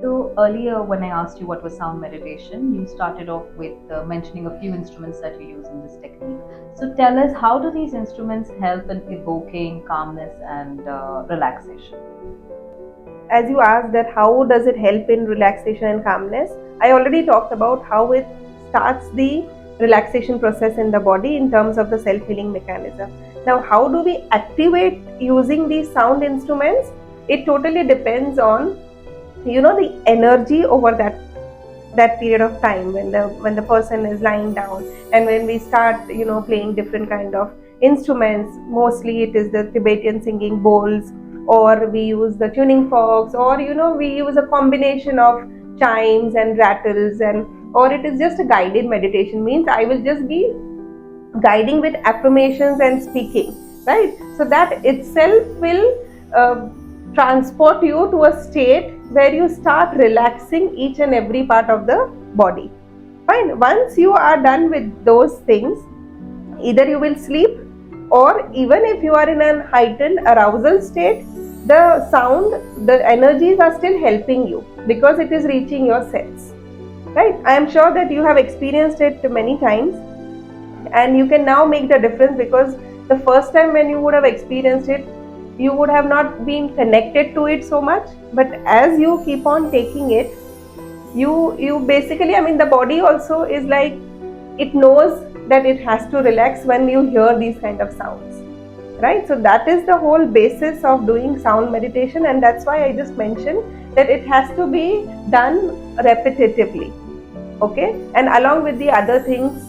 So earlier, when I asked you what was sound meditation, you started off with mentioning a few instruments that you use in this technique. So tell us, how do these instruments help in evoking calmness and relaxation? As you asked that how does it help in relaxation and calmness, I already talked about how it starts the relaxation process in the body in terms of the self-healing mechanism. Now, how do we activate using these sound instruments? It totally depends on the energy over that period of time when the person is lying down, and when we start playing different kind of instruments. Mostly it is the Tibetan singing bowls, or we use the tuning forks, or we use a combination of chimes and rattles, and or it is just a guided meditation, means I will just be guiding with affirmations and speaking, right? So that itself will transport you to a state where you start relaxing each and every part of the body. Fine. Once you are done with those things, either you will sleep, or even if you are in a heightened arousal state, the sound, the energies are still helping you because it is reaching your cells, right? I am sure that you have experienced it many times, and you can now make the difference, because the first time when you would have experienced it, you would have not been connected to it so much. But as you keep on taking it, you basically, I mean, the body also is like, it knows that it has to relax when you hear these kind of sounds, right? So that is the whole basis of doing sound meditation, and that's why I just mentioned that it has to be done repetitively. Okay, and along with the other things,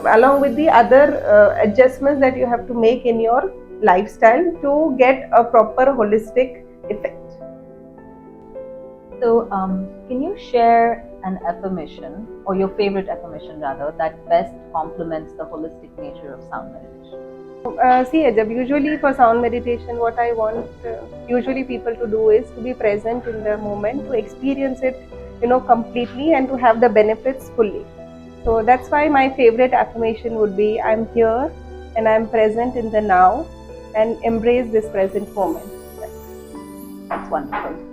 along with the other adjustments that you have to make in your lifestyle to get a proper holistic effect. So, can you share an affirmation, or your favorite affirmation rather, that best complements the holistic nature of sound meditation? See, Ajab, usually for sound meditation, what I want usually people to do is to be present in the moment, to experience it, completely, and to have the benefits fully. So that's why my favorite affirmation would be, I'm here and I'm present in the now, and embrace this present moment. That's wonderful.